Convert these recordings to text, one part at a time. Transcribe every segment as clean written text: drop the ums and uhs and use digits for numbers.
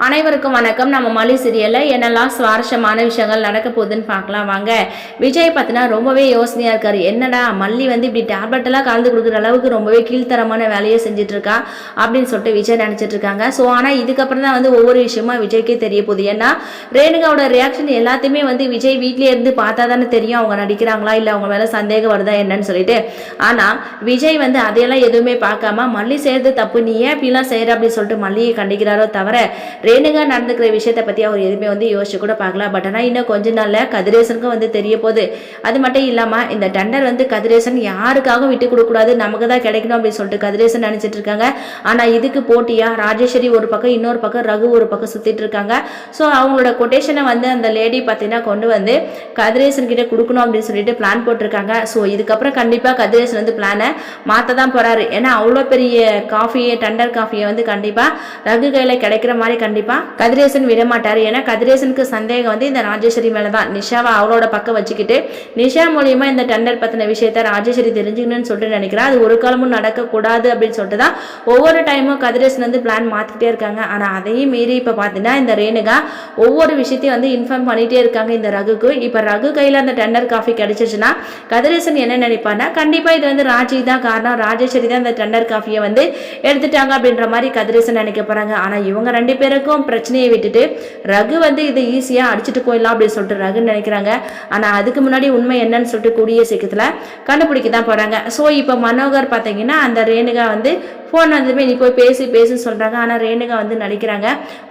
அனைவருக்கும் வணக்கம். நம்ம மல்லி சீரியலில் என்னெல்லாம் சுவாரஸ்யமான விஷயங்கள் நடக்க போகுதுன்னு பார்க்கலாம் வாங்க. விஜய் பார்த்தீங்கன்னா ரொம்பவே யோசனையாக இருக்காரு. என்னடா மல்லி வந்து இப்படி டேப்லெட் எல்லாம் கலந்து கொடுக்குற அளவுக்கு ரொம்பவே கீழ்த்தரமான வேலையை செஞ்சுட்டு இருக்கா அப்படின்னு சொல்லிட்டு விஜய் நினச்சிட்டு இருக்காங்க. ஸோ ஆனால் இதுக்கப்புறம் தான் வந்து ஒவ்வொரு விஷயமா விஜய்க்கே தெரிய போகுது. ஏன்னா ரேணுகாவோட ரியாக்ஷன் எல்லாத்தையுமே வந்து விஜய் வீட்டிலே இருந்து பார்த்தா தானே தெரியும் அவங்க நடிக்கிறாங்களா இல்லை அவங்க மேலே சந்தேகம் வருதா என்னன்னு சொல்லிட்டு. ஆனால் விஜய் வந்து அதையெல்லாம் எதுவுமே பார்க்காம மல்லி செய்கிறது தப்பு, நீ ஏன் இப்படிலாம் செய்கிற அப்படின்னு சொல்லிட்டு மல்லியை கண்டிக்கிறாரோ தவிர ரேணுகா நடந்துக்கிற விஷயத்தை பற்றி அவர் எதுவுமே வந்து யோசிச்சு கூட பார்க்கலாம். பட் ஆனால் இன்னும் கொஞ்ச நாளில் கதிரேசனுக்கும் வந்து தெரிய போகுது. அது மட்டும் இல்லாமல் இந்த டெண்டர் வந்து கதிரேசன் யாருக்காகவும் விட்டு கொடுக்கூடாது, நமக்கு தான் கிடைக்கணும் அப்படின்னு சொல்லிட்டு கதிரேசன் நினச்சிட்டு இருக்காங்க. ஆனால் இதுக்கு போட்டியாக ராஜேஸ்வரி ஒரு பக்கம், இன்னொரு பக்கம் ரகு ஒரு பக்கம் சுற்றிட்டு இருக்காங்க. ஸோ அவங்களோட கொட்டேஷனை வந்து அந்த லேடி பார்த்தீங்கன்னா கொண்டு வந்து கதிரேசன் கிட்ட கொடுக்கணும் அப்படின்னு சொல்லிட்டு பிளான் போட்டிருக்காங்க. ஸோ இதுக்கப்புறம் கண்டிப்பாக கதிரேசன் வந்து பிளானை மாற்ற தான் போகிறாரு. ஏன்னா அவ்வளோ பெரிய காஃபியை, டெண்டர் காஃபியை வந்து கண்டிப்பாக ரகு கையில் கிடைக்கிற மாதிரி கண்டிப்பாக கதிரேசன் விட மாட்டார். ஏன்னா கதிரேசனுக்கு சந்தேகம் வந்து இந்த ராஜேஸ்வரி மேலே தான். நிஷாவை அவளோட பக்கம் வச்சுக்கிட்டு நிஷா மூலியமா இந்த டெண்டர் பற்றின விஷயத்த ராஜேஸ்வரி தெரிஞ்சுக்கணும்னு சொல்லிட்டு நினைக்கிறேன். அது ஒரு காலமும் நடக்கக்கூடாது அப்படின்னு சொல்லிட்டு தான் ஒவ்வொரு டைமும் கதிரேசன் வந்து பிளான் மாற்றிக்கிட்டே இருக்காங்க. ஆனால் அதையும் மீறி இப்போ பார்த்தீங்கன்னா இந்த ரேணுகா ஒவ்வொரு விஷயத்தையும் வந்து இன்ஃபார்ம் பண்ணிகிட்டே இருக்காங்க இந்த ரகுக்கு. இப்போ ரகு கையில் அந்த டெண்டர் காஃபி கிடைச்சிச்சுன்னா கதிரேசன் என்ன நினைப்பான்னா கண்டிப்பாக இது வந்து ராஜி தான் காரணம், ராஜேஸ்வரி தான் இந்த டெண்டர் காஃபியை வந்து எடுத்துட்டாங்க அப்படின்ற மாதிரி கதிரேசன் நினைக்க போகிறாங்க. ஆனால் இவங்க ரெண்டு பேருக்கும் பிரச்சனையை விட்டுட்டு ரகு வந்து இதை ஈஸியாக அடிச்சுட்டு போயிடலாம் அப்படின்னு சொல்லிட்டு ரகுன்னு நினைக்கிறாங்க. ஆனால் அதுக்கு முன்னாடி உண்மை என்னன்னு சொல்லிட்டு கூடிய சீக்கிரத்தில் கண்டுபிடிக்க தான் போகிறாங்க. ஸோ இப்போ மனோகர் பார்த்தீங்கன்னா அந்த ரேணுகா வந்து ஃபோன் வந்ததுமே நீ போய் பேசி சொல்கிறாங்க. ஆனால் ரேணுகா வந்து நடிக்கிறாங்க.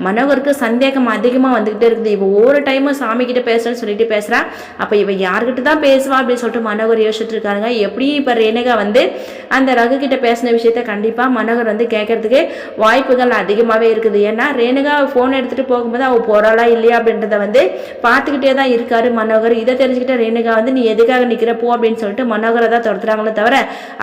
மனோகருக்கு சந்தேகம் அதிகமாக வந்துக்கிட்டே இருக்குது. இப்போ ஒவ்வொரு டைமும் சாமி கிட்ட பேசுகிறேன்னு சொல்லிட்டு பேசுகிறா. அப்போ இவ யார்கிட்ட தான் பேசுவா அப்படின்னு சொல்லிட்டு மனோகர் யோசிச்சுட்டு இருக்காங்க. எப்படியும் இப்போ ரேணுகா வந்து அந்த ரகு கிட்ட பேசின விஷயத்த கண்டிப்பாக மனோகர் வந்து கேட்கறதுக்கு வாய்ப்புகள் அதிகமாகவே இருக்குது. ஏன்னா ரேணுகா ஃபோன் எடுத்துகிட்டு போகும்போது அவள் போகிறாளா இல்லையா அப்படின்றத வந்து பார்த்துக்கிட்டே தான் இருக்காரு மனோகர். இதை தெரிஞ்சுக்கிட்ட ரேணுகா வந்து நீ எதுக்காக நிற்கிற போ அப்படின்னு சொல்லிட்டு மனோகரை தான் துரத்துறாங்களே தவிர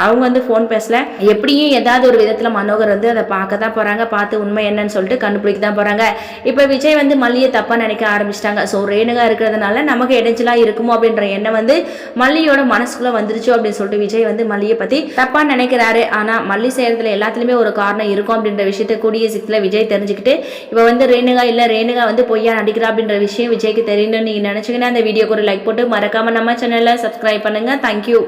அவங்க வந்து ஃபோன் பேசல. எப்படியும் ஏதாவது ஒரு விதத்தில் மனோகர் வந்து அதை பார்க்க தான் போகிறாங்க. பார்த்து உண்மை என்னன்னு சொல்லிட்டு கண்டுபிடிக்க தான் போகிறாங்க. இப்போ விஜய் வந்து மல்லியை தப்பாக நினைக்க ஆரம்பிச்சிட்டாங்க. ஸோ ரேணுகா இருக்கிறதுனால நமக்கு இடைஞ்சலாக இருக்குமோ அப்படின்ற எண்ணம் வந்து மல்லியோட மனசுக்குள்ளே வந்துருச்சு அப்படின்னு சொல்லிட்டு விஜய் வந்து மல்லியை பற்றி தப்பாக நினைக்கிறாரு. ஆனால் மல்லி செய்கிறதுல எல்லாத்துலேயுமே ஒரு காரணம் இருக்கும் அப்படின்ற விஷயத்தை கூடிய சீக்கிரத்தில் விஜய் தெரிஞ்சுக்கிட்டு இப்போ வந்து ரேணுகா இல்லை ரேணுகா வந்து பொய்யா நடிக்கிறா அப்படின்ற விஷயம் விஜய்க்கு தெரியணும்னு நீங்கள் நினச்சிங்கன்னா அந்த வீடியோக்கு ஒரு லைக் போட்டு மறக்காமல் நம்ம சேனலை சப்ஸ்கிரைப் பண்ணுங்கள். தேங்க்யூ.